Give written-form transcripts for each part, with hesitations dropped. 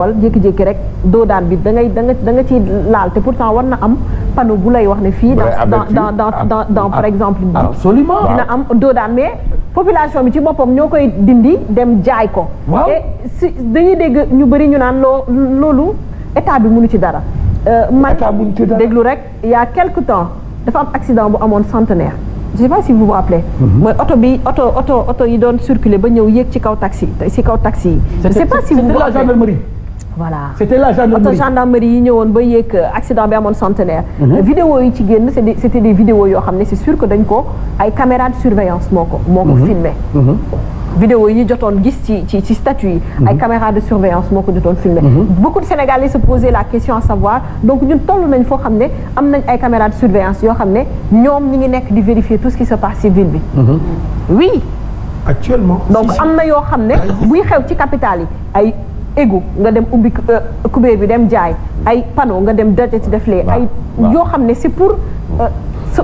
wala jékki-jékki rek doo daan bi da nga ci laal te pourtant war na am panneau bu lay wax ne fii dans par exemple absolument dina am doo daan mais population bi ci boppam ñoo koy dindi dem jaay ko te si dañuy dégg ñu bëri ñu naan loolu état bi mënu ci dara man déglu rek il y a quelque temps dafa am accident bu amoon Centenaire je sais pas si vous vous rappelez mooy oto yi doon circuler ba ñëw yéeg ci kaw taxi yi je sais pas si vous vous rappelez la gendarmerie. Voilà c'était la gendarmerie oto gendarmerie yi ñëwoon ba yéeg accident bi amoon Centenaire. vidéo yi ci génn c'était des vidéos yoo xam ne c'est sûr que dañ ko ay caméra de surveillance moo ko filmé. vidéo yi ñu jotoon gis ci statut yi. ay caméra de surveillance moo ko jotoon filmé. beaucoup de Sénégalais se posaient la question à savoir donc ñun toll nañ foo xam ne am nañ ay caméra de surveillance yoo xam ne ñoom ñi ngi nekk di vérifier tout ce qui se passe ci ville bi. oui. actuellement. donc am na yoo xam ne buy xew ci capitale yi ay. égout nga dem ubbi kubéer bi dem jaay ay panneau nga dem date ci def lee ay yoo xam ne c'est pour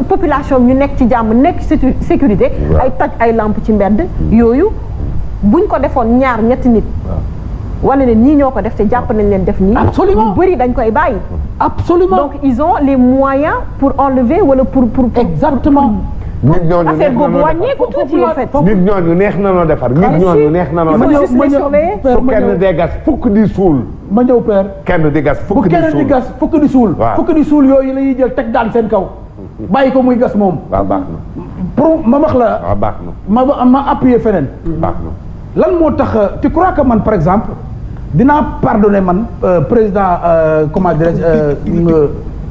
population ñu nekk ci jàmm nekk sécurité ay toj ay lampe ci mbedd yooyu buñ ko defoon ñaar ñetti nit wala ne ñii ñoo ko def te jàpp nañ leen def nii absolument ñu bëri dañ koy bàyyi absolument donc ils ont les moyens pour enlever wala pour exactement nit ñooñu affaire boobu wàññeeku tuuti en fait. nit ñooñu neex na noo defar. nit ñooñu neex na noo defar. su kenn di gas fukk di suul. ma ñëw père. kenn di gas fukk di suul bu kenn di gas fukk di suul. waaw fukk di suul yooyu la ñuy jël teg daan seen kaw. bàyyi ko muy gas moom. waaw baax na. pour ma wax la. waaw baax na. ma appuyer feneen. baax na. lan moo tax tu crois que man par exemple dinaa pardonner man président comment dirais-je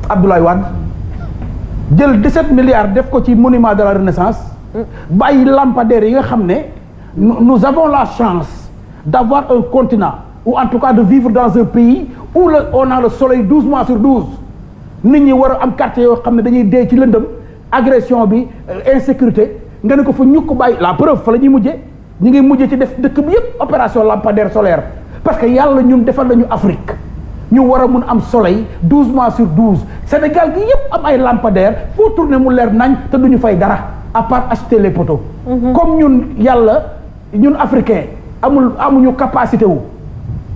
Abdoulaye Wade. jël 17 milliards def ko ci monument de la Renaissance bàyyi lampadaires yi nga xam ne nous avons la chance d'avoir un continent ou en tout cas de vivre dans un pays où on a le soleil 12 mois sur 12 nit ñi war a am quartier yoo xam ne dañuy dee ci lëndëm agression bi insécurité nga ne ko fa ñu ko bàyyi la preuve fa la ñuy mujjee ñu ngi mujjee ci def dëkk bi yëpp opération lampadaire solaire parce que yàlla ñun defal nañu Afrique ñu war a mun am soleil 12 mois sur 12 Sénégal gi yëpp am ay lampadaires foo tourner mu leer nañ te duñu fay dara à part acheter les poteaux. comme ñun yàlla ñun africain amuñu capacité wu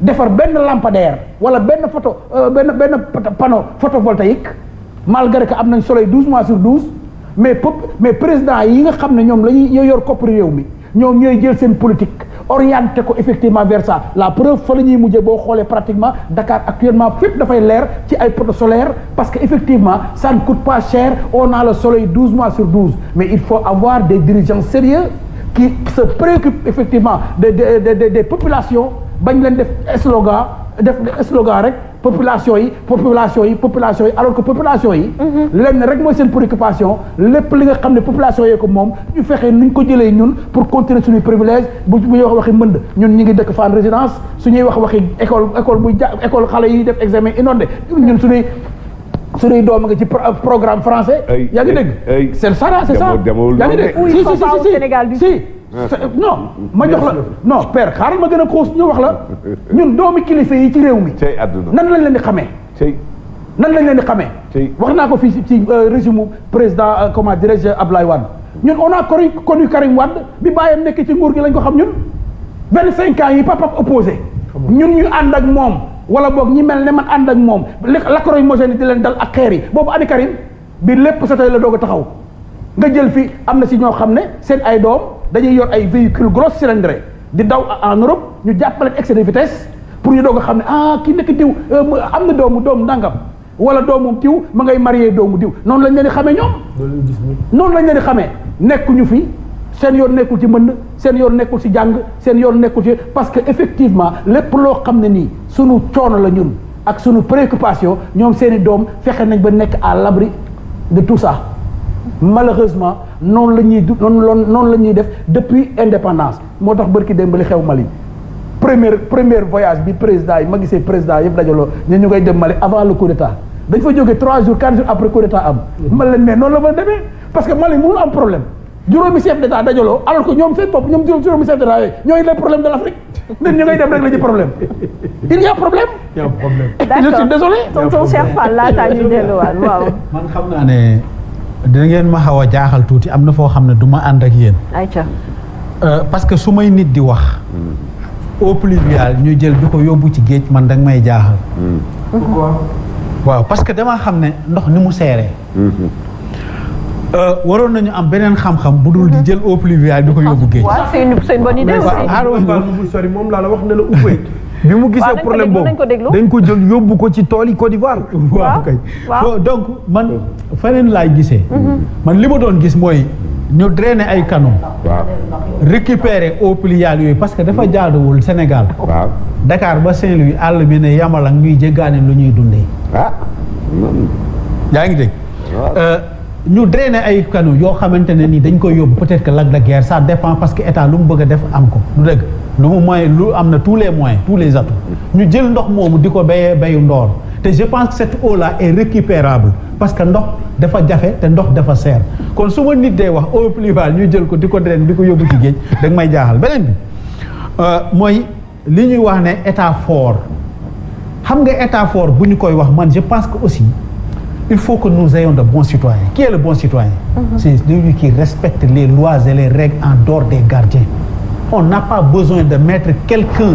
defar benn lampadaire wala benn benn panneau photovoltaïque malgré que am nañ soleil 12 mois sur 12 mais président yi nga xam ne ñoom la ñuy yor koppari réew mi ñoom ñooy jël seen politique. orienté ko effectivement vers ça la preuve fa la ñuy mujjee boo xoolee pratiquement Dakar actuellement fépp dafay leer ci ay poteaux solaires parce que effectivement ça ne coûte pas cher on a le soleil 12 mois sur 12 mais il faut avoir des dirigeants sérieux qui se préoccupent effectivement des populations bañ leen def slogan rek population yi alors que population yi lenn rek mooy seen préoccupation lépp li nga xam ne population yee ko moom ñu fexe nuñ ko jëlee ñun pour continuer suñuy privilège bu ñuy wax waxi mbënd ñun ñi ngi dëkk Fann Résidence suñuy wax waxi école xale yi def examen inondé ñun suñuy doom nga ci programme français yaa ngi dégg c'est ça yaa ngi dégg si non ma jox la non père xaaral ma gën a xuus ñu wax la ñun doomi kilifa yi ci réew mi nan lañ leen di xamee nan lañ leen di xamee wax naa ko fii ci régime président comment dirais-je Abdoulaye Wade ñun on a connu Karim Wade bi bàyyam nekk ci nguur gi lañ ko xam ñun 25 ans yi papa opposé ñun ñu ànd ak moom wala boog ñi mel ne man ànd ak moom lacrymogène di leen dal ak xeer yi boobu ani Karim bi lépp sa tey la doog a taxaw nga jël fi am na si ñoo xam ne seen ay doom dañuy yor ay véhicules gros cylindrés di daw en Europe ñu jàppale excès de vitesse pour ñu doog a xam ne kii nekk diw am na doomu ndangam wala doomu diw ma ngay marié doomu diw noonu lañ leen di xamee ñoom. noonu lañ leen di xamee nekkuñu fi seen yoon nekkul ci mbënd seen yoon nekkul ci jàng seen yoon nekkul ci parce que effectivement lépp loo xam ne nii sunu coono la ñun ak sunu préoccupation ñoom seen i doom fexe nañ ba nekk à l'abri de tout ça. malheureusement noonu la ñuy noonu la ñuy def depuis indépendance moo tax bërki démb li xew Mali première voyage bi président yi ma gisee président yëpp dajaloo ñu ngay dem Mali avant le coup d'état dañ fa jógee 3 jours 4 jours après coup d'état am man leen mais noonu la ma demee parce que Mali mënul am problème juróomi chef d'état dajaloo alors que ñoom seen bopp ñoom juróomi chef d'état yooyu ñooy les problèmes de l'Afrique ñun ñu ngay dem rek la ci problème il y a problème. il y a problème. je suis désolé. tonton Cheikh Fall laataa ñu delluwaat waaw. man xam naa ne dina ngeen ma xaw a jaaxal tuuti am na foo xam ne du ma ànd ak yéen. ayca. parce que su may nit di wax eau pluviale ñu jël di ko yóbbu ci géej man danga may jaaxal. pourquoi. waaw parce que damaa xam ne ndox ni mu seeree. waroon nañu am beneen xam-xam bu dul di jël eau pluviale di ko yóbbu géej. waaw c'est une bonne idée aussi. moom laa la wax ne la Houphouët bi mu gisee problème boobu dañ ko jël yóbbu ko ci tool yi Côte d'Ivoire. waaw kay donc man feneen laay gisee. man li ma doon gis mooy ñu drainer ay canaux. waaw récupérer eau pluviale yooyu parce que dafa jaaduwul Sénégal. waaw Dakar ba Saint-Louis àll bi ne yamal ak ñuy jéggaane lu ñuy dundee. ah. yaa ngi dégg. ñu drainer ay canaux yoo xamante ne ni dañ koy yóbbu peut-être que lac de Guiers ça dépend parce que état lu mu bëgg a def am ko lu dëgg lu mu moyen lu am na tous les moyens tous les atouts ñu jël ndox moomu di ko béyee béyu ndoor te je pense que cette eau là est récupérable parce que ndox dafa jafe te ndox dafa seer kon su ma nit dee wax eau pluviale ñu jël ko di ko drainer di ko yóbbu ci géej da nga may jaaxal beneen bi mooy li ñuy wax ne état fort xam nga état fort bu ñu koy wax man je pense que aussi il faut que nous ayons de bons citoyens. Qui est le bon citoyen? C'est celui qui respecte les lois et les règles en dehors des gardiens. On n'a pas besoin de mettre quelqu'un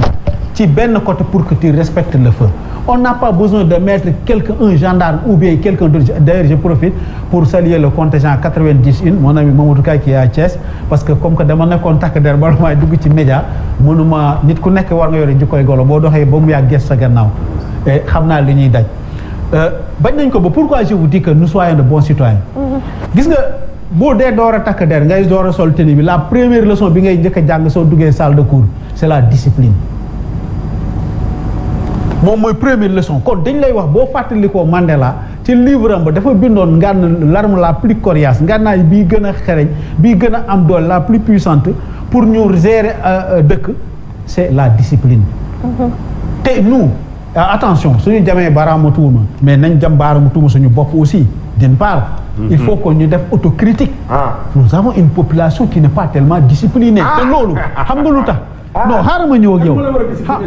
ci benn côté pour que tu respectes le feu. On n'a pas besoin de mettre quelqu'un, un gendarme ou bien quelqu'un d'autre. D'ailleurs, je profite pour saluer le contingent 91, mon ami Mamadou Kay qui est à Thiès, parce que comme que dama nekkoon takk der bala maay dugg ci média mënuma nit ku nekk war nga yore jikkoy golo boo doxee ba mu yàgg ges sa gannaaw xam naa li ñuy daj. bañ nañ ko ba pourquoi je vous dis que nous soyons de bons citoyens. gis nga boo dee door a takk der ngay door a sol tenue bi la première leçon bi ngay njëkk a jàng soo duggee salle de cours c'est la discipline. moom mooy première leçon kon dañ lay wax boo fàttalikoo Mandela ci livre am ba dafa bindoon ngànn l'arme la plus coriace ngànnaay bii gën a xereñ bii gën a am doole la plus puissante pour ñu gérer dëkk c'est la discipline. te nous. attention suñu jamee baaraamu tuuma mais nañ jam baaraamu tuuma suñu bopp aussi d'une part il faut que ñu def autocritique nous avons une population qui n'est pas tellement disciplinée te loolu xam nga lu tax non xaaral ma ñëw ak yow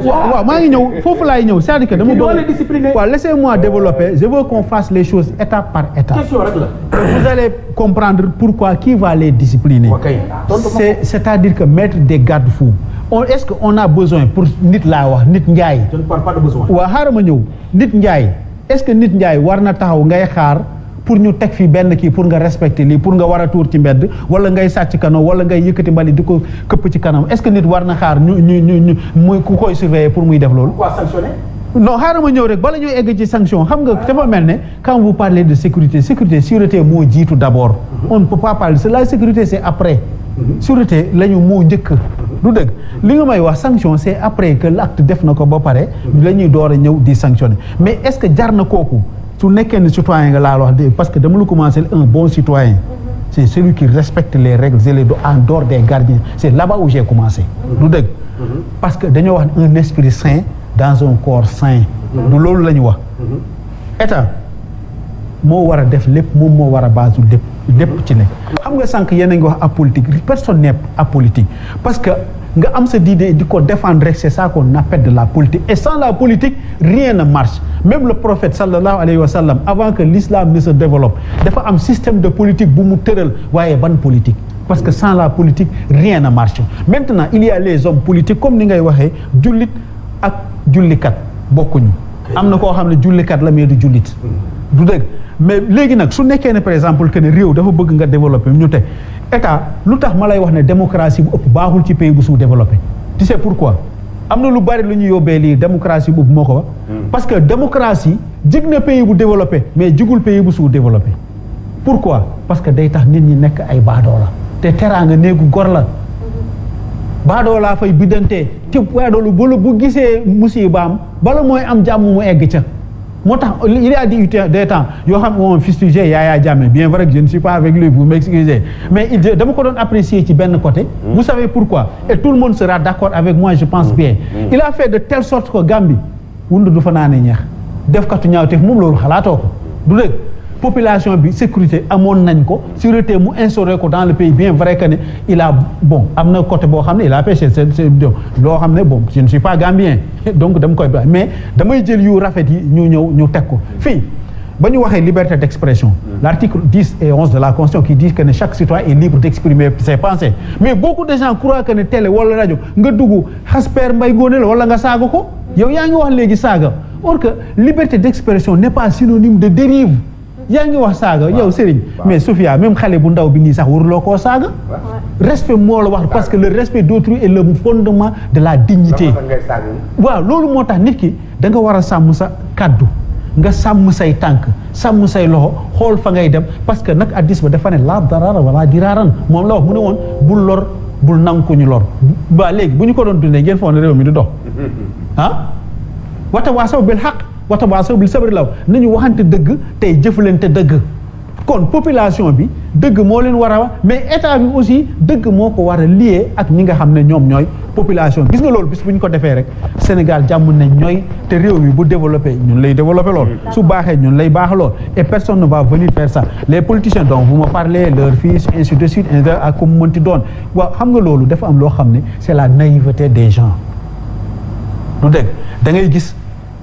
waaw maa ngi ñëw foofu laay ñëw c'est-à-dire que dama bëgg waaw laissez-moi développer je veux qu'on fasse les choses étape par étape vous allez comprendre pourquoi qui va les discipliner c'est-à-dire que mettre des garde-fous est-ce que on a besoin pour nit laa wax nit njaay. je ne parle pas de besoin. waaw xaaral ma ñëw nit njaay est-ce que nit njaay war na taxaw ngay xaar pour ñu teg fi benn kii pour nga respecter lii pour nga war a tuur ci mbedd wala ngay sàcc kanam wala ngay yëkkati mbali di ko këpp ci kanam est-ce que nit war na xaar ñu muy ku koy surveiller pour muy def loolu. quoi sanctionner. non xaaral ma ñëw rek bala ñuy egg ci sanction xam nga dafa mel ne quand vous parlez de sécurité sûreté moo jiitu d'abord. on ne peut pas parler de la sécurité c'est après. sûreté la ñu moo njëkk. du dëgg li nga may wax sanction c'est après que l'acte def na ko ba pare la ñuy door a ñëw di sanctionner mais est-ce que jar na kooku su nekkee ne citoyen nga laa wax de parce que dama la commencer un bon citoyen c'est celui qui respecte les règles et les lois en dehors des gardiens c'est là-bas où j'ai commencé du dëgg parce que dañoo wax un esprit sain dans un corps sain du loolu la ñu wax état moo war a def lépp moom moo war a base lépp ci nekk xam nga sànq yéen a ngi wax apolitique personne n'est apolitique parce que nga am sa idée di ko défendre rek c'est ça qu'on appelle de la politique et sans la politique rien ne marche même le prophète sallallahu alayhi wa sallam avant que l'islam ne se développe dafa am système de politique bu mu tëral waaye ban politique parce que sans la politique rien ne marche maintenant il y a les hommes politiques comme ni ngay waxee jullit ak jullikat bokkuñu am na koo xam ne jullikat la mais du jullit du dëgg mais léegi nag su nekkee ne par exemple que ne réew dafa bëgg nga développer ñu te état lu tax ma lay wax ne démocratie bu ëpp baaxul ci pays bu sous-développé tu sais pourquoi am na lu bari lu ñu yóbbee lii démocratie bu ëpp moo ko wax parce que démocratie jig na pays bu développé mais jigul pays bu sous-développé pourquoi parce que day tax nit ñi nekk ay baadoola te teraanga néegu gor la baadoolaa fay biddantee te baadoolu bu gisee musibaam bala mooy am jàmm mu egg ca moo tax il y a des temps yoo xam on fustigé Yaya Jammeh bien vrai que je ne suis pas avec lui vous m'excusez mais dama ko doon apprécier ci benn côté vous savez pourquoi et tout le monde sera d'accord avec moi je pense bien il a fait de telle sorte que Gambie wund du fa naane ñeex def katu ñaawteef moom loolu xalaatoo ko du dëgg population bi sécurité amoon nañ ko sûreté mu instauré ko dans le pays bien vrai que ne il a bon am na côté boo xam ne il a péché c'est loo xam ne bon je ne suis pas gambien donc dama koy mais damay jël yu rafet yi ñu ñëw ñu teg ko fii ba ñu waxee liberté d'expression l'article 10 et 11 de la Constitution qui dit que chaque citoyen est libre d'exprimer ses pensées mais beaucoup de gens croient que ne télé wala rajo nga dugg xas Père Mbaye Ngoné la wala nga saaga ko yow yaa ngi wax léegi saaga or que liberté d'expression n'est pas synonyme de dérive yaa ngi wax saaga yow Serigne mais Sophia même xale bu ndaw bi nii sax waruloo koo saaga respect moo la wax parce que le respect d'autrui est le fondement de la dignité waaw loolu moo tax nit ki da nga war a sàmm sa kàddu nga sàmm say tànk sàmm say loxo xool fa ngay dem parce que nag addis ba dafa ne laa darara wala diraaran moom la wax mu ne woon bul lor bul nangu ko ñu lor ba léegi bu ñu ko doon dundee ngeen foog ne réew mi du dox ah watawaasaw bil haqq watawaasaw bil sabri law nañu waxante dëgg tey jëflante dëgg kon population bi dëgg moo leen war a wax mais état bi aussi dëgg moo ko war a lié ak ñi nga xam ne ñoom ñooy population gis nga loolu bis bu ñu ko defee rek Sénégal jàmm nañ ñooy te réew mi bu développé ñun lay développé lool su baaxee ñun lay baax lool et personne ne va venir faire ça les politiciens dont vous me parlez leur fils ainsi de suite ak comme mënti doon waaw xam nga loolu dafa am loo xam ne c'est la naïveté des gens du dégg da ngay gis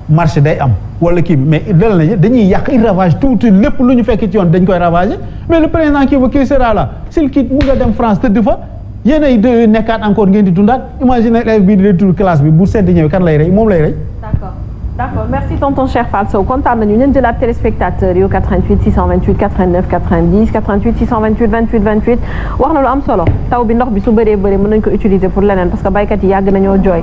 marché day am wala kii bi mais dal na dañuy yàq il ravage tout lépp lu ñu fekk ci yoon dañ koy ravager mais le président qui sera là s'il quitte mu nga dem France tëdd fa yéen ay de nekkaat encore ngeen di dundaat imagine élève bii di retour classe bi bu sedd ñëwee kan lay rey moom lay rey. D'accord merci tonton Cheikh Fall Sow kontaan nañu ñun jëlaat téléspectateur yu 88 628 89 90 88 628 28 28 wax na lu am solo taw bi ndox bi su bëree bëri mën nañu ko utiliser pour leneen parce que baykat yi yàgg nañoo jooy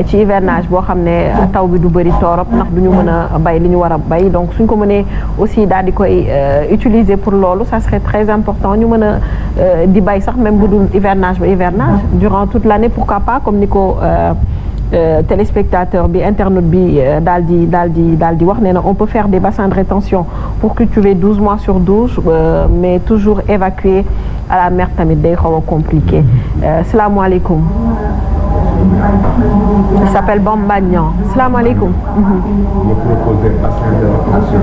ci hivernage boo xam ne taw bi du bëri torop ndax du ñu mën a bay li ñu war a bay donc suñ ko mënee aussi daal di koy utiliser pour loolu ça serait très important ñu mën a di bay sax même bu dul hivernage ba hivernage durant toute l'année pourquoi pas comme ni ko téléspectateur bi internaute bi daal di wax nee na on peut faire des bassins de rétention pour cultiver 12 mois sur 12 mais toujours évacuer à la mer tamit day xaw a compliqué salaamaaleykum il s'appelle Bamba Niang salaamaaleykum nga proposer bassin de rétention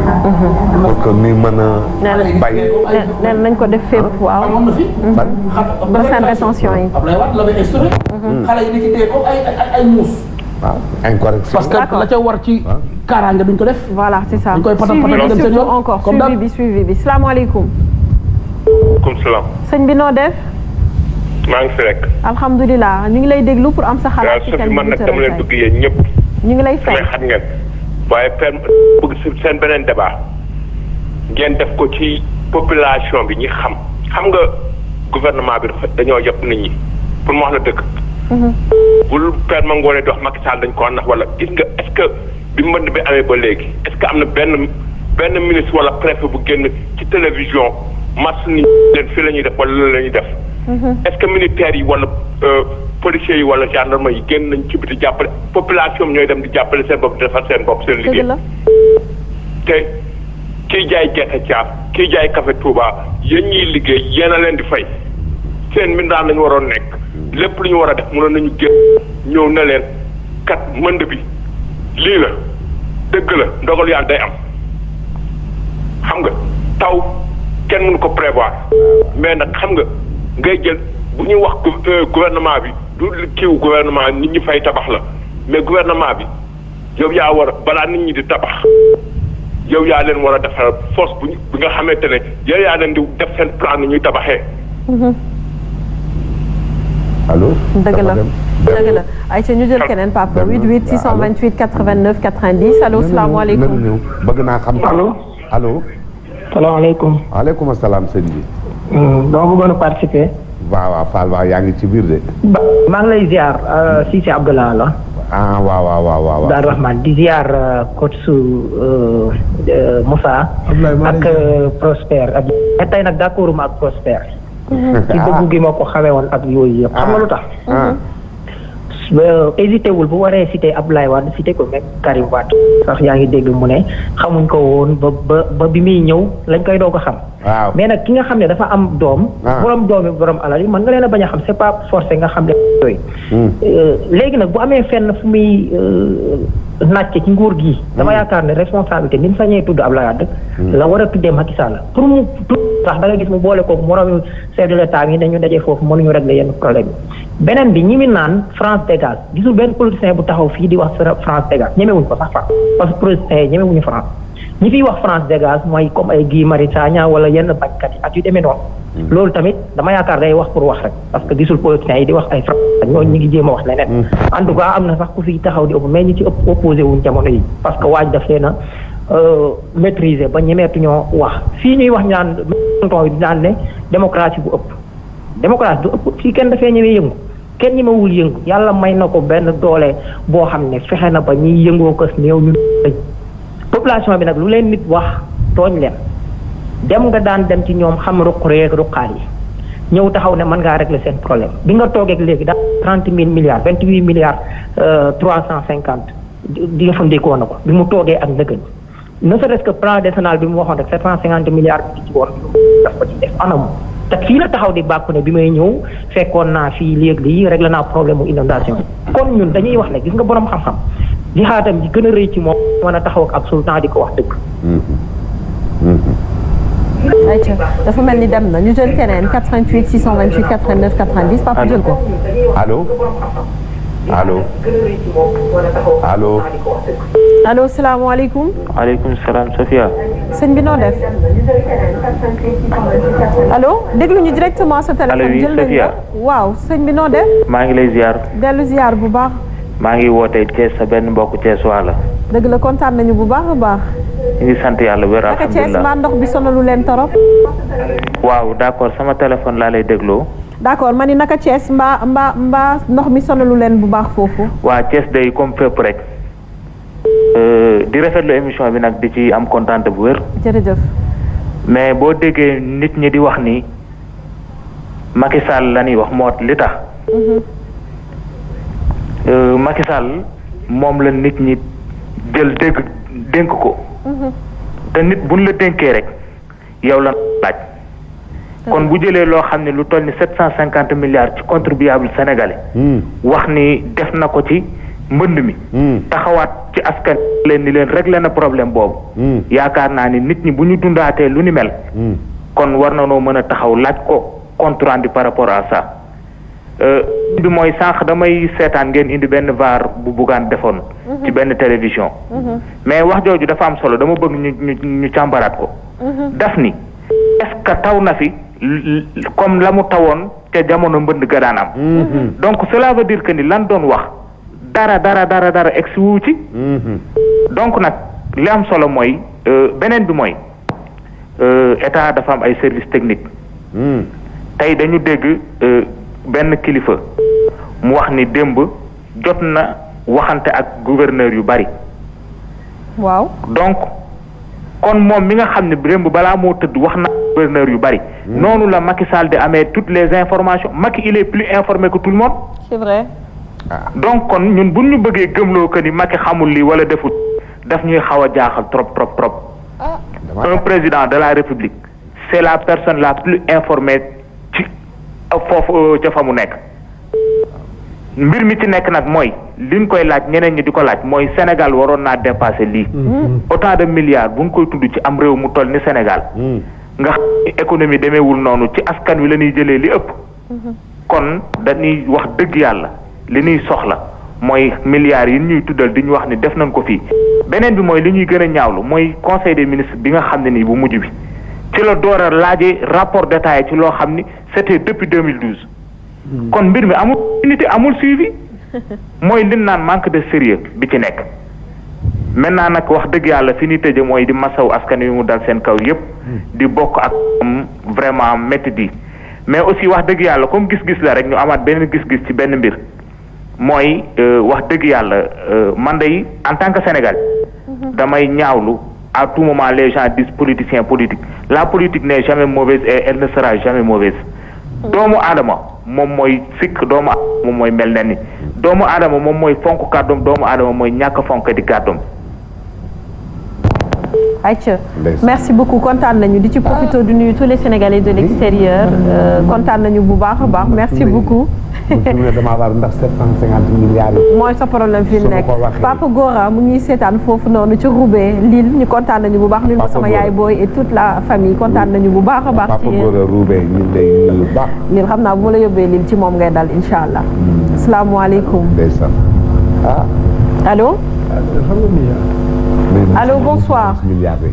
pour que ñu mën a bay nee nañ ko def fépp waaw bassin de rétention yi Abdoulaye Wade la bay instauré xale yi di ci dee comme ay muus waaw incorrection parce que la ca war ci kaaraange duñ ko def voilà c'est ça dañ koy patal patal dem seen yoon encore suivi bi salaamaaleykum comme salaam sëñ bi noo def maa ngi fi rek alhamdulilah ñu ngi lay déglu pour am sa xalaat ci man nag dama leen bëgg yéen ñëpp ñu ngi lay fay samay xam ngeen waaye bëgg seen beneen débat ngeen def ko ci population bi ñi xam nga gouvernement bi dañoo yëpp nit ñi pour mu wax la dëgg bul Père Ngoné di wax Macky Sall dañ ko nax wala gis nga est-ce que bi mbënd bi amee ba léegi est-ce que am na benn ministre wala préfet bu génn ci télévision marche ni leen fii la ñuy def wala loolu la ñuy def est-ce que militaires yi wala policiers yi wala gendarme yi génn nañ ci biti jàppale population bi ñooy dem di jàppale seen bopp di defar seen bopp seen liggéey te kiy jaay gerte caaf kiy jaay café Touba yéen ñiy liggéey yéen a leen di fay seen mbindaan lañu waroon nekk lépp lu ñu war a def mënoon nañu génn ñëw na leen kat mënd bi lii la dëgg la ndogal yàlla day am xam nga taw kenn mënu ko prévoir mais nag xam nga ngay jël bu ñuy wax gouvernement bi du kiiw gouvernement nit ñi fay tabax la mais gouvernement bi yow yaa war a balaa nit ñi di tabax yow yaa leen war a defar force bi nga xamante ne yow yaa leen di def seen plan ni ñuy tabaxee. allo. dëgg la ayca ñu jël keneen Papa 88 628 89 90 allo salaamaaleykum. bëgg naa xam. allo. salaamaaleykum. waaleykum salaam sëñ bi. dama bëggoon a participer. waaw Fall waaw yaa ngi ci biir de. maa ngi lay ziar Cissé Abdallah la. ah waaw. Daar Rahman di ziar coach su Moussa. ak Prosper ak. tey nag d'accord ma ak Prosper. ci dëggu gi ma ko xamee woon ak yooyu yëpp. xam nga lu tax. hésité wul bu waree cité Abdoulaye Wade cité ko même Karim Wade sax yaa ngi dégg mu ne xamuñ ko woon ba bi muy ñëw lañ koy doog a xam. waaw mais nag ki nga xam ne dafa am doom. borom doom yi borom alal yi mën nga leen a bañ a xam c'est pas forcé nga xam ne yooyu. léegi nag bu amee fenn fu muy nàcce ci nguur gi. dama yaakaar ne responsabilité ni mu sañee tudd Abdoulaye Wade. la war a tuddee Macky Sall pour mu tudd sax da nga gis mu boole koog moromu chef de l'État yi dañu daje foofu mënuñu régler yenn problème yi. beneen bi ñi mi naan France dégage gisul benn politicien bu taxaw fii di wax France dégage ñemewuñ ko sax fa parce que politiciens yi ñemewuñu France ñi fiy wax France dégage mooy comme ay Guy Marius Sagna wala yenn bañkat yi ak yu demee noonu. loolu tamit dama yaakaar day wax pour wax rek parce que gisul politiciens yi di wax ay France ñooñu ñu ngi jéem a wax leneen. en tout cas am na sax ku fi taxaw di ëpp mais ñi ci ëpp opposé wuñ jamono yi parce que waaj daf leen a maîtriser ba ñemeetuñoo wax fii ñuy wax ñaan tonton bi naan ne démocratie bu ëpp démocratie du ëpp fii kenn dafee ñëwee yëngu kenn ñi ma wul yëngu yàlla may na ko benn doole boo xam ne fexe na ba ñiy yëngoo kës néew ñu population bi nag lu leen nit wax tooñ leen dem nga daan dem ci ñoom xam ruq reeg ruqaal yi ñëw taxaw ne mën ngaa régler seen problème bi nga toogeeg léegi daal 30 000 milliards 28 milliards 350 di nga fa ndékkoon na ko bi mu toogee ak ndëgën ne serait-ce que plan décennal bi mu waxoon rek 750 milliards bi ci woon daf ko ci def anam te fii la taxaw di bàkku ne bi may ñëw fekkoon naa fii léegi lii réglé naa problème mu inondation kon ñun dañuy wax ne gis nga borom xam-xam di xaatam di gën a rëy ci moom mën a taxaw ak ab sultan di ko wax dëgg. ayca dafa mel ni dem na ñu jël keneen 88 628 89 90 Papa jël ko. allo allo allo. allo salaamaaleykum. waaleykum salaam Sofia. sëñ bi noo def. allo déglu ñu directement sa téléphone. allo oui jël nañu Sofia. waaw sëñ bi noo def. maa ngi lay ziar. dellu ziar bu baax. maa ngi wootee Thiès sa benn mbokku Thiès waa la. dëgg la kontaan nañu bu baax a baax. ñu ngi sant yàlla wér naka Thiès alhamdulilah. mbaa ndox bi sonalu leen torop. waaw d'accord sama téléphone laa lay dégloo. d'accord ma ni naka Thiès mbaa ndox mi sonalu leen bu baax foofu. waa Thiès day comme fépp rek. di rafetlu émission bi nag di ci am kontaan bu wér. jërëjëf. mais boo déggee nit ñi di wax ni Macky Sall la ñuy wax moo li tax. Macky Sall moom la nit ñi jël dénk ko. te nit buñ la dénkee rek yow la laaj. kon bu jëlee loo xam ne lu toll ni 750 milliards ci contribuable sénégalais. wax ni def na ko ci mbënd mi. taxawaat ci askan leen ni leen réglé na problème boobu. yaakaar naa ni nit ñi bu ñu dundaatee lu ni mel. kon war na noo mën a taxaw laaj ko compte rendu par rapport à ça. bi mooy sànq damay seetaan ngeen indi benn vaar bu buggaan defoon. ci benn télévision. mais wax jooju dafa am solo dama bëgg ñu càmbaraat ko. daf ni est-ce que taw na fi comme la mu tawoon te jamono mbënd ga daan am. donc cela veut dire que ni lan doon wax dara egsi wu ci. donc nag li am solo mooy beneen bi mooy état dafa am ay services techniques. tey dañu dégg. benn kilifa mu wax ni démb jot na waxante ak gouverneur yu bari. waaw donc kon moom mi nga xam ne démb balaa moo tëdd wax na gouverneur yu bari. noonu la Macky Sall di amee toutes les informations Macky il est plus informé que tout le monde. c'est vrai. donc kon ñun bu ñu bëggee gëmloo que ni Macky xamul lii wala deful daf ñuy xaw a jaaxal trop. un président de la République c'est la personne la plus informée. foofu ca fa mu nekk mbir mi ci nekk nag mooy liñ koy laaj ñeneen ñi di ko laaj mooy Sénégal waroon naa dépasser lii. autant de milliards bu ñu koy tudd ci am réew mu toll ni Sénégal. nga xam ni économie demeewul noonu ci askan wi la ñuy jëlee li ëpp. kon dañuy wax dëgg yàlla li ñuy soxla mooy milliards yi ñuy tuddal di ñu wax ni def nañ ko fii. beneen bi mooy li ñuy gën a ñaawlu mooy conseil des ministres bi nga xam ne nii bu mujj bi. ci la door a laajee rapport détaillé ci loo xam ni c'était depuis 2012. kon mbir mi amul unité amul suivi. mooy li naan manque de sérieux bi ci nekk. maintenant nag wax dëgg yàlla fi ñuy tëje mooy di masaw askan wi mu dal seen kaw yépp di bokk ak vraiment métti di mais aussi wax dëgg yàlla comme gis-gis la rek ñu amaat benn gis-gis ci benn mbir mooy wax dëgg yàlla man day en tant que Sénégal damay ñaawlu. À tout moment, les gens disent politiciens politiques. La politique n'est jamais mauvaise et elle ne sera jamais mauvaise. doomu aadama moom mooy sikk doomu aadama moom mooy mel ne ni doomu aadama moom mooy fonk kàddoom doomu aadama mooy ñàkk fonk di kàddoom. Aïcha merci beaucoup kontaan nañu di ci profité du nuyu tous les Sénégalais de l'extérieur kontaan nañu bu baax a baax merci beaucoup. damaa war ndax 750 milliards yi. mooy sa problème fi mu nekk Papa Gora mu ngi seetaan foofu noonu ci Roubaix Lille ñu kontaan nañu bu baax. Lille sama yaay booy et toute la famille kontaan nañu bu baax a baax. Papa Gora Roubaix ñu lay nuyu baax. Lille xam naa bu ma la yóbbee Lille ci moom ngay dal incha allah. asalaamaaleykum. ndeysaan ah. allo. xam nga allo bonsoir.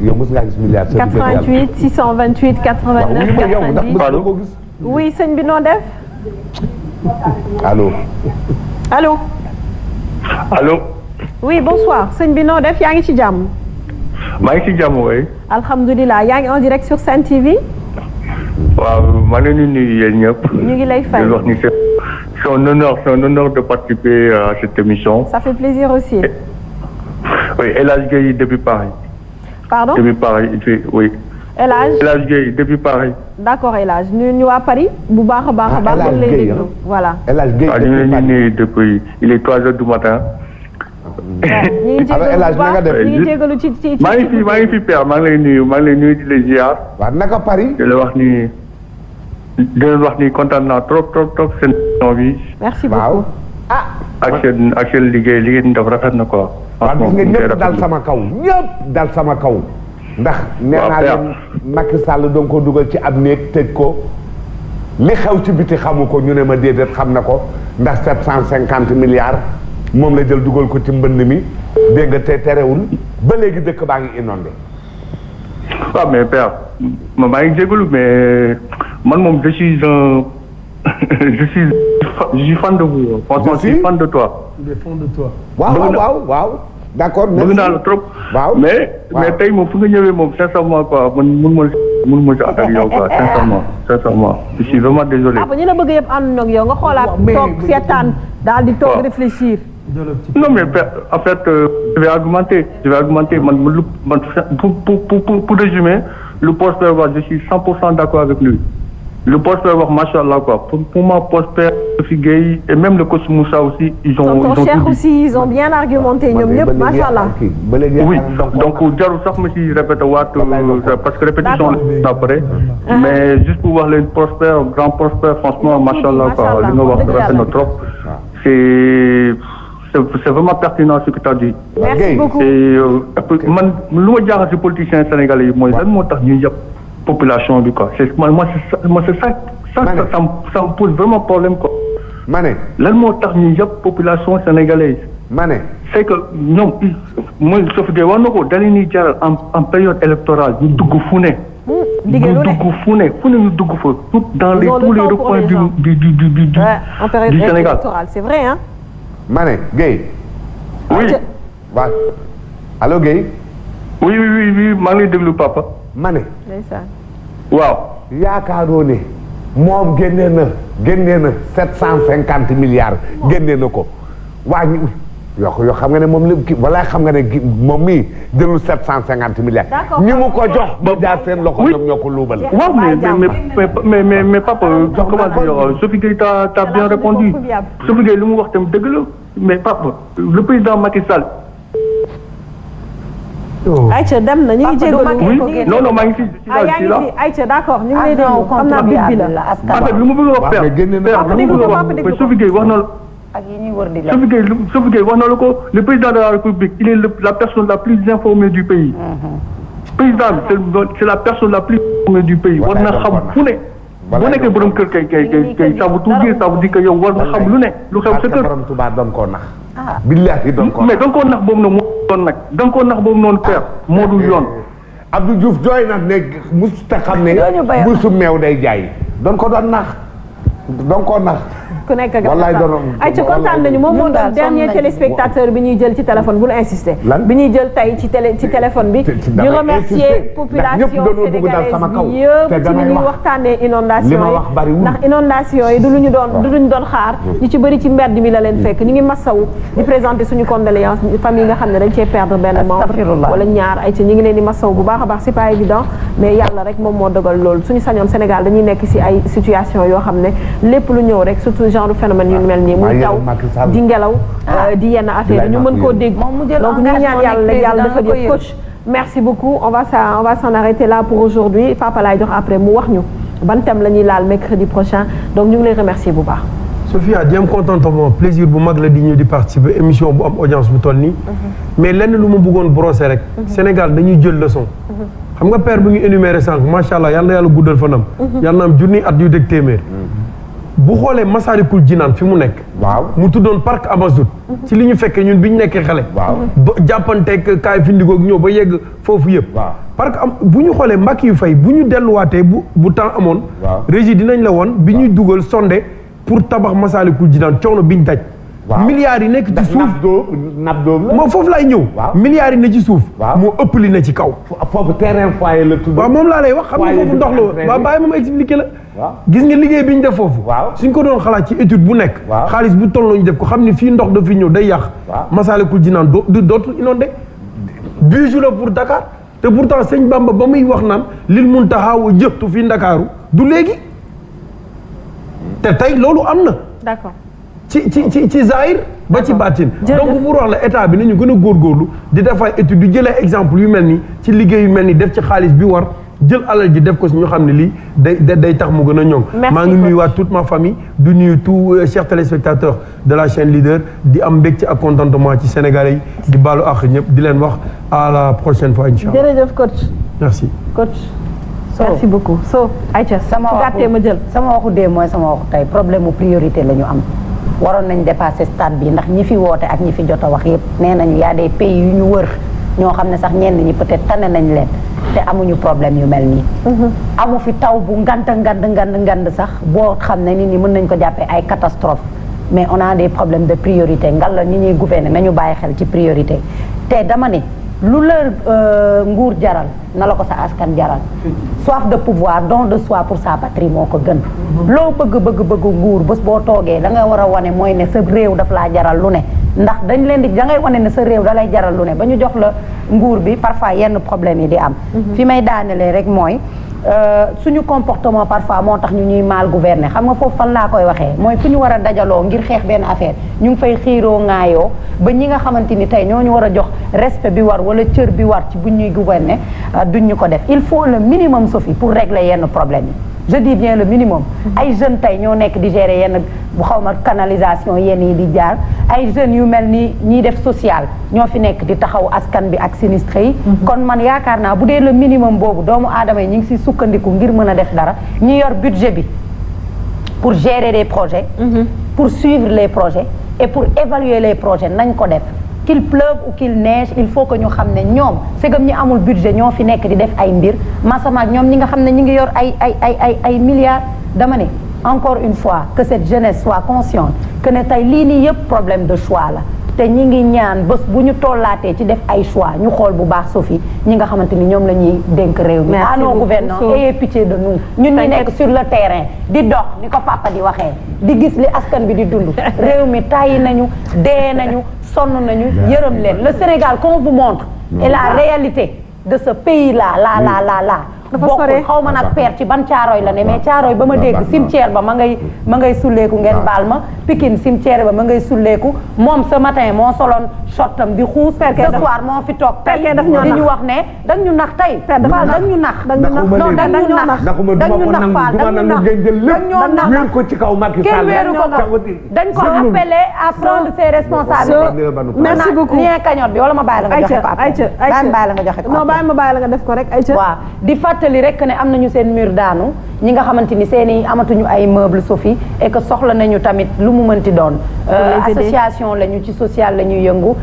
yow mos ngaa gis milliard. 88 628 89 90. oui sëñ bi noo def. allo. allo. allo. oui bonsoir sëñ bi noo def yaa ngi ci jàmm. maa ngi ci jàmm waay. alhamdulilah yaa ngi en direct sur Sen TV. waaw maa ngi leen di nuyu yéen ñëpp. ñu ngi lay fay. wax ni c'est un honneur de participer à cette émission. ça fait plaisir aussi. oui El Hadj Gueye depuis Paris. pardon depuis Paris oui. El Hadj Gueye depuis Paris. d'accord El Hadj ñu waa Paris bu baax a baax a baax. El Hadj Gueye voilà. El Hadj Gueye ñu ngi leen di nuyu depuis il est 3 heures du matin. ñu ngi jégalu ci maa ngi fi père maa ngi lay nuyu di la ziar. waaw naka Paris. di la wax ni kontaan naa trop seen émission bi. merci beaucoup. ak seen liggéey ñu def rafet na quoi. waaw gis nga ñëpp dal sama kaw ndax nee naa leen Macky Sall doon ko dugal ci ab néeg tëj ko li xew ci biti xamu ko ñu ne ma déedéet xam na ko ndax 750 milliards moom la jël dugal ko ci mbënd mi dégg nga te terewul ba léegi dëkk baa ngi inondé. waaw mais père maa ngi jégalu mais man moom je suis fan de vous. franchement je suis fan de toi. waaw. d'accord bëgg naa la trop. waaw mais tey moom fu nga ñëwee moom sincèrement quoi man mun ma si ànd ak yow quoi sincèrement je suis vraiment désolé. ñu la bëgg yëpp ànd ak yow nga xoolaat toog seetaan daal di toog réfléchir. non mais en fait je vais argumenter man pour résumer le Prospère wax je suis 100% d'accord avec lui. Le Prospère wax machallah quoi pour moi Prospère Sophie Gueye et même le coach Moussa aussi ils ont Cheikh aussi ils ont bien argumenté ñoom ñëpp machallah. oui donc jarul sax ma ci répété waat parce que répétition la après mais juste pour wax leen Prospère grand Prospère franchement machallah quoi li nga wax rafet na trop c'est vraiment pertinent ce que tu as dit. merci beaucoup man lu ma jaaxal ci politiciens sénégalais yi mooy lan moo tax ñuy yëpp population bi quoi c'est ça me pose vraiment problème quoi. ma ne. lan moo tax ñu yëpp population sénégalaise. ma ne. c'est que ñoom mooy Sophie Gueye wax na ko dañu ñuy jaral en période électorale ñu dugg fu ne. ñu dugg fa tout dans tous les recoins du Sénégal. c'est vrai hein. ma ne Gueye. oui. waaw allo Gueye. oui maa ngi lay déglu papa. ma ne. waaw. yaakaaroo ne moom génnee na 750 milliards génnee na ko waa ñu yoo xam nga ne moom la wala xam nga ne moom mii jëlul 750 milliards. ñi mu ko jox ba jaar seen loxo ñoom ñoo ko luubal. waaw mais papa comment dire Sophie Gueye t'as bien répondu Sophie Gueye lu mu wax tam dëgg la mais papa le président Macky Sall. Aïcha dem na ñu ngi jégalu. non maa ngi fi. Aïcha d'accord ñu ngi lay déglu xam naa bit bi la. en fait lu ma bëgg a wax père Sophie Gueye wax na la. ak yi ñuy wër di la. Sophie Gueye wax na la ko le président de la République il est la personne la plus informée du pays. président c'est la personne la plus informée du pays war na xam fu ne. bu nekkee borom kër kay ça veut tout dire ça veut dire que yow war nga xam lu ne lu xew sa kër. borom Tuubaa doon koo nax. billahi doon koo nax mais doon koo nax boobu noonu moo doon nag doon koo nax boobu noonu père moo dul yoon. Abdou Diouf jooy nag ne musu ta xam ne musu meew day jaay doon ko doon nax doon koo nax. ku nekk ak ay ci kontaan nañu moom moo doon dernier téléspectateur bi ñuy jël ci téléphone bul insister bi ñuy jël tey ci téléphone bi di remercier population sénégalaise bi yëpp ci ni ñuy waxtaanee inondation yi ndax inondation yi du lu ñu doon xaar ñu ci bëri ci mbedd mi la leen fekk ñu ngi massawu di présenter suñu condoléance famille nga xam ne dañ cee perdre benn membre wala ñaar ay ci ñu ngi leen di massawu bu baax a baax c'est pas évident mais yàlla rek moom moo dogal loolu suñu sañoon Sénégal dañuy nekk ci ay situation yoo xam ne lépp lu ñëw rek surtout genre phénomène yu mel nii muy taw di ngelaw di yenn affaire yi ñu mën koo dégg donc ñu ñaan yàlla dafa di coach merci beaucoup on va s'en arrêter là pour aujourd'hui Papa laay jox après mu wax ñu ban thème la ñuy laal mercredi prochain donc ñu ngi lay remercier bu baax Sophia di am contentement plaisir bu mag la di ñëw di participer émission bu am audience bu toll nii mais lenn lu ma bëggoon brosser rek Sénégal dañuy jël leçon xam nga père bu ñu énuméré sànq macha allah yàlla guddal fanam yàlla na am junni at yu dégg téeméer bu xoolee Massalikul Jinaan fi mu nekk. waaw mu tuddoon parc Amazout. ci li ñu fekkee ñun bi ñu nekkee xale. waaw ba jàppanteeg kaay fi ndigoog ñëw ba yegg foofu yëpp. waaw parce que bu ñu xoolee mbàkk yu fay bu ñu delluwaatee bu temps amoon. waaw régie dinañ la woon bi ñuy dugal sonde pour tabax Massalikul Jinaan coono biñ daj. waaw milliards yi nekk ci suuf nab doom la. moom foofu laay ñëw. waaw milliards yi ne ci suuf. waaw moo ëpp li ne ci kaw. foofu terrain foyer la tudd. waaw moom laa lay wax xam nga foofu ndox la waaw bàyyi moom expliqué la. waaw gis nga liggéey bi ñu def foofu. waaw suñ ko doon xalaat ci étude bu nekk. waaw xaalis bu toll ñu def ko xam ni fii ndox da fi ñëw day yàq. waaw Massalikul Jinaan dootul inondé. bijou la pour Dakar te pourtant sëñ Bamba ba muy wax naan lil Muntaha wa jëftu fii Ndakaaru du léegi te tey loolu am na. d'accord. ci Zahir ba ci baatin donc pour wax la état bi nañu gën a góorgóorlu di def ay étude di jëlee exemple yu mel nii ci liggéey yu mel nii def ci xaalis bi war jël alal ji def ko si ñu xam ne lii day tax mu gën a ñoŋ. maa ngi nuyu waa toute ma famille du nuyu tous chers téléspectateurs de la chaîne leader di am mbégte ak contentement ci Sénégalais yi di baalu àq ñëpp di leen wax à la prochaine fois incha allah. jërëjëf coach. merci coach. merci beaucoup so Aïcha sama gàttee ma jël. sama waxu dee mooy sama waxu tey problème mu priorité la ñu am. waroon nañ dépasser stade bi ndax ñi fi woote ak ñi fi jot a wax yépp nee nañu y a des pays yu ñu wër ñoo xam ne sax ñenn ñi peut-être tane nañ leen te amuñu problème yu mel nii. amu fi taw bu ngand sax boo xam ne nit ñi mën nañ ko jàppee ay catastrophe mais on a des problèmes de priorité ngalla ñi ñuy gouverner nañu bàyyi xel ci priorité te dama ne lu la nguur jaral na la ko sa askan jaral soif de pouvoir don de soi pour sa patrie moo ko gën loo bëgg nguur bés boo toogee da nga war a wane mooy ne sa réew daf laa jaral lu ne ndax dañ leen di da ngay wane ne sa réew da lay jaral lu ne ba ñu jox la nguur bi parfois yenn problème yi di am fi may daanelee rek mooy suñu comportement parfois moo tax ñu ñuy mal gouverner xam nga foofu fan laa koy waxee mooy fu ñu war a dajaloo ngir xeex benn affaire ñu ngi fay xiiroo ŋaayoo ba ñi nga xamante ni tey ñoo ñu war a jox respect bi war wala cër bi war ci bu ñuy gouverner duñ ñu ko def il faut le minimum Sophie pour régler yenn problème yi je dis bien le minimum ay jeunes tey ñoo nekk di gérer yenn bu xaw ma canalisation yenn yi di jaar ay jeunes yu mel ni ñiy def social ñoo fi nekk di taxaw askan bi ak sinistre yi kon man yaakaar naa bu dee le minimum boobu doomu aadama yi ñu ngi si sukkandiku ngir mën a def dara ñi yor budget bi pour gérer les projets pour suivre les projets et pour évaluer les projets nañ ko def qu'il pleuve ou qu'il neige il faut que ñu xam ne ñoom segam ñi amul budget ñoo fi nekk di def ay mbir masamaak ñoom ñi nga xam ne ñi ngi yor ay milliards dama ne encore une fois que cette jeunesse soit consciente que ne tey lii nii yëpp problème de choix la te ñi ngi ñaan bés bu ñu tollaatee ci def ay choix ñu xool bu baax Sophie ñi nga xamante ni ñoom la ñuy dénk réew mi à nos gouvernants ayez pitié de nous ñun ñi nekk sur le terrain di dox ni ko papa di waxee di gis li askan bi di dund réew mi tàyyi nañu dee nañu sonn nañu yërëm leen le Sénégal qu'on vous montre et la réalité de ce pays là bokkul xaw ma nag père ci ban caaroy la ne mais caaroy ba ma dégg cimetière ba ma ngay sulleeku ngeen baal ma Pikine cimetière ba ma ngay sulleeku moom ce matin moo soloon shortam di xuus ce soir moo fi toog tey di ñu wax ne dañ ñu nax tey dañ ñu nax non dañ ñu nax dañ ñu nax Fall dañ ñu nax dañ ñoo nax ko ci kaw Macky kenn weeru ko dañ ko appelé à prendre ses responsabilités merci beaucoup lien cagnotte bi wala ma bàyyi la nga joxe papa bàyyi la nga joxe non bàyyi ma bàyyi la nga def ko rek Aïcha waaw di fàttali rek ne am nañu seen mur daanu ñi nga xamante ni seen i amatuñu ay meubles Sophie et que soxla nañu tamit lu mu mënti doon association lañu ci social la ñuy yëngu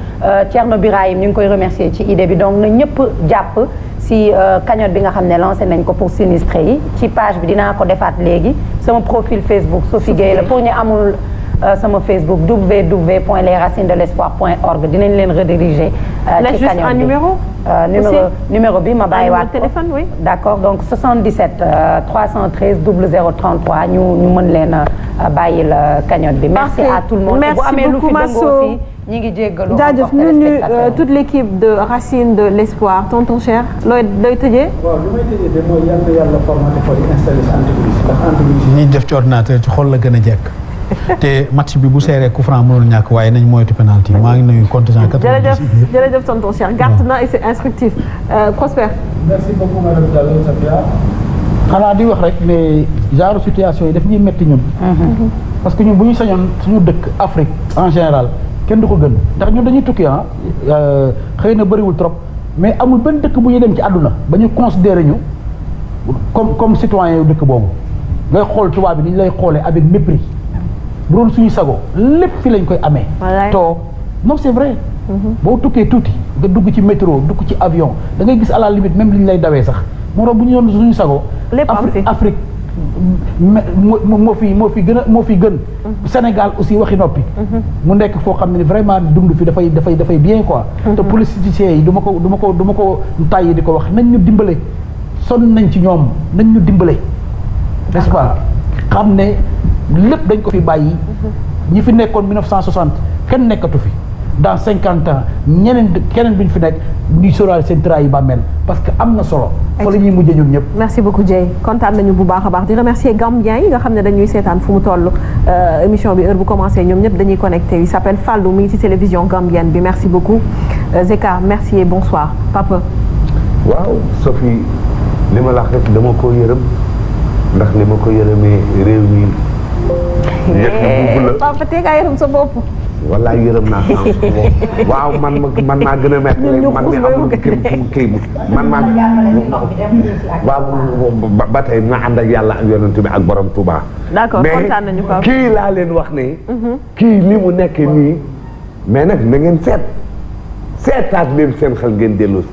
Thierno Birahim ñu ngi koy remercier ci idée bi donc na ñëpp jàpp si cagnotte bi nga xam ne lancé nañ ko pour sinistré yi ci page bi dinaa ko defaat léegi sama profil Facebook Sophie Gueye la pour ñu amul sama Facebook www.lesracinesdelespoir.org dinañ leen rediriger ci cagnotte bi numéro bi ma bàyyiwaat téléphone oui d'accord donc 77 313 0033 ñu mën leen bàyyil cagnotte bi merci à tout le monde bu amee lu fi dëngoo aussi ñi ngi jéggalu jaajëf ñun toute l'équipe de Racine de l'Espoir tonton Cheikh looy tëjee waaw li may tëjee de mooy yàlla formaté ko di installé si antivirus ndax antivirus ñi def ci ordinateur ci xol la gën a jekk te match bi bu seeree coup franc mënul ñàkk waaye nañ moytu penalty maa ngi nuyu contingent 90 jërëjëf tonton Cheikh gàtt na et c'est instructif Prosper merci beaucoup madame Diallo Safia xanaa di wax rek ne genre situation yi daf ñuy metti ñun parce que ñun bu ñu sañoon suñu dëkk Afrique en général kenn du ko gën ndax ñun dañuy tukki xëy na bëriwul trop mais amul benn dëkk bu ñuy dem ci àdduna ba ñu considéré ñu comme citoyen yu dëkk boobu ngay xool tubaab bi ni ñu lay xoolee avec mépris bu doon suñu sago lépp fi lañ koy amee. toog non c'est vrai. boo tukkee tuuti nga dugg ci métro dugg ci avion da ngay gis à la limite même li ñu lay dawee sax moo tax bu ñu doon suñu sago. lépp am fi Afrique moo fi gën. Sénégal aussi waxi noppi. mu nekk foo xam ne vraiment dund fi dafay bien quoi. te politiciens yi du ma ko tàyyi di ko wax nañ ñu dimbale sonn nañ ci ñoom nañ ñu dimbale. n'est-ce pas xam ne lépp dañ ko fi bàyyi. ñi fi nekkoon 1960 kenn nekkatu fi. dans 50 ans keneen bi ñu fi nekk ñuy sóoraale seen tra yi bàmmeel parce que am na solo. fa la ñuy mujjee ñun ñëpp. merci beaucoup Dieye kontaan nañu bu baax a baax di remercier Gambien yi nga xam ne dañuy seetaan fu mu toll émission bi heure bu commencé ñoom ñëpp dañuy connecté il s'appelle Fallou mi ngi ci télévision gambienne bi merci beaucoup Zeka merci et bonsoir Papa. waaw Sophie li ma la wax rek dama ko yërëm ndax li ma ko yërëmee réew mi. Papa tey nga yërëm sa bopp. wallaay yërëm naa waaw man maa gën a métti man mi amul kii man maa waaw ba tey na ànd ak yàlla ak yonent bi ak borom Touba. d'accord kontaan nañu ko mais kii laa leen wax ne. kii li mu nekk nii mais nag na ngeen seetaat leen seen xel ngeen dellu si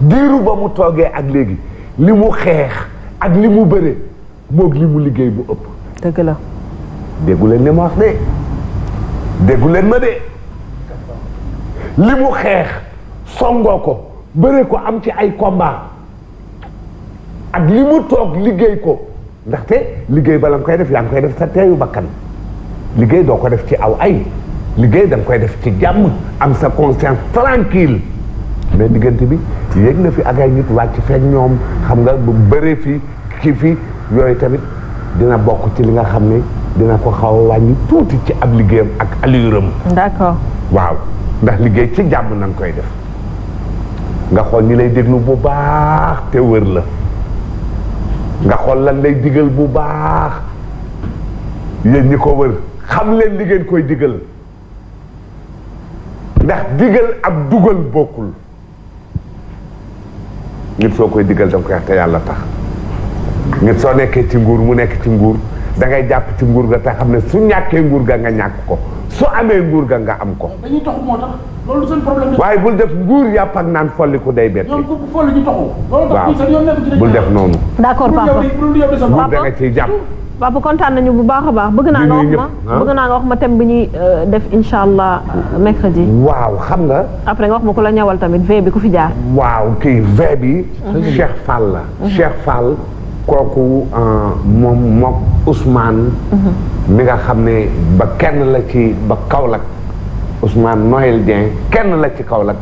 diiru ba mu toogee ak léegi li mu xeex ak li mu bëre moog li mu liggéey bu ëpp. dëgg la. déggu leen li ma wax de. déggu leen ma de li mu xeex songoo ko bëre ko am ci ay combat ak li mu toog liggéey ko ndaxte liggéey bala nga koy def yaa ngi koy def sa teeyu bakkan liggéey doo ko def ci aw ay liggéey da nga koy def ci jàmm am sa conscience tranquille mais diggante bi yéeg na fi ak ay nit wàcc feeg ñoom xam nga bu bëree fi kii fi yooyu tamit dina bokk ci li nga xam ne dina ko xaw a wàññi tuuti ci ab liggéeyam ak alluram. d'accord. waaw ndax liggéey ci jàmm na nga koy def nga xool ñi lay déglu bu baax te wër la nga xool lan lay digal bu baax yéen ñi ko wër xam leen li ngeen koy digal ndax digal ak dugal bokkul nit soo koy digal da nga koy wax te yàlla tax nit soo nekkee ci nguur mu nekk ci nguur. da ngay jàpp ci nguur ga te xam ne su ñàkkee nguur ga nga ñàkk ko su amee nguur ga nga am ko. dañuy tox moo tax loolu seen problème. waaye bul def nguur yàpp ak naan folliku day bett. ñoom folli ñu toxu. waaw bul def noonu. d'accord papa nguur da nga ciy jàpp. papa kontaan nañu bu baax a baax. bëgg naa nga wax ma thème bi ñuy def incha allah mercredi. waaw xam nga. après nga wax ma ku la ñawal tamit V bi ku fi jaar. waaw kii V bi. Cheikh Fall la. Cheikh Fall. kooku moom Ousmane. mi nga xam ne ba kenn la ci ba Kaolack Ousmane Noël Dieng kenn la ci Kaolack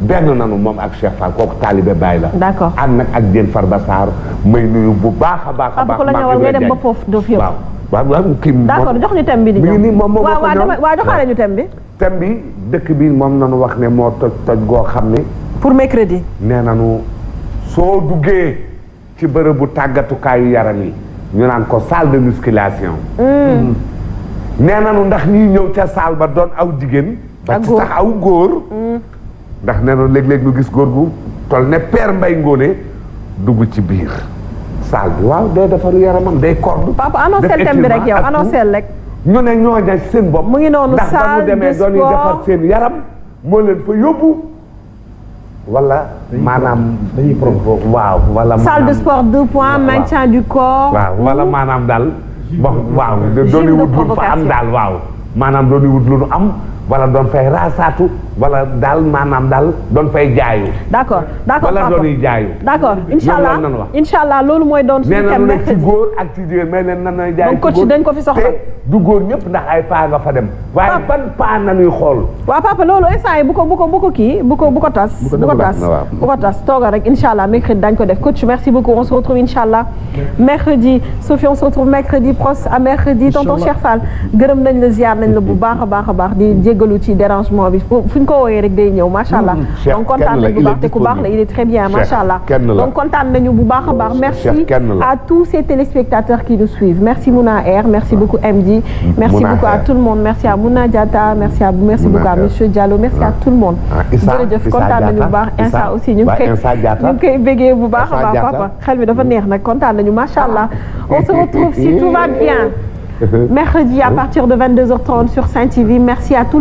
benn nanu moom ak Cheikh Fall kooku taalibe Baay la. d'accord ànd nag ak Diène Farba Sarr may nuyu bu baax a baax. ku la ñëwal ngay dem ba foofu doo fi waaw waaw kii d'accord jox ñu thème bi di ñëw waaw joxaale ñu thème bi. thème bi dëkk bi moom nanu wax ne moo toj goo xam ne. pour mercredi. nee nanu soo duggee. ci bërëbu tàggatukaayu yaram yi ñu naan ko salle de musculation. nee nañu ndax ñiy ñëw ca salle ba doon aw jigéen. ba ci sax aw góor. ndax nee nañu léeg-léeg ñu gis góor gu toll ne Père Mbaye Ngoné dugg ci biir salle bi waaw day defaru yaramam day corde. papa annoncé thème bi rek yow annoncé rek. ñu ne ñooña seen bopp. mu ngi noonu salle de ndax ba mu demee doon defar seen yaram moo leen fa yóbbu. wala maanaam dañuy waaw wala salle de sport 2 points maintien du corps. waaw wala maanaam daal waaw doon wut lu fa am daal waaw maanaam doon wut lu nu am wala doon fay raasaatu wala daal maanaam daal doon fay jaayu. d'accord wala doon jaayu. d'accord incha allah loolu mooy doon suñu thème nee na ci góor ak ci jigéen mais leen nan jaay donc coach dañ ko fi soxla du góor ñëpp ndax ay paa nga fa dem waaye ban paa nañuy xool. waaw papa loolu instant yi bu ko tas tooga rek incha allah mercredi dañ ko def coach merci beaucoup on se retrouve incha allah mercredi Sophie on se retrouve mercredi pros à mercredi tonton Cheikh Fall gërëm nañ la ziar nañ la bu baax a baax di jéggalu ci dérangement bi fu ñu ko wooyee rek day ñëw macha allah. donc kontaan nañu bu baax te ku baax la il est très bien macha allah. donc kontaan nañu bu baax a baax. merci à tous ces téléspectateurs qui nous suivent merci Mouna R merci beaucoup MD. merci beaucoup à tout le monde merci à Mouna Diatta merci beaucoup à monsieur Diallo merci à tout le monde. jërëjëf kontaan nañu bu baax Insa aussi ñu ngi koy béggee bu baax a baax papa xel mi dafa neex nag kontaan nañu macha allah on se retrouve si tout va bien mercredi à partir de 22h30 sur Sen TV merci à tous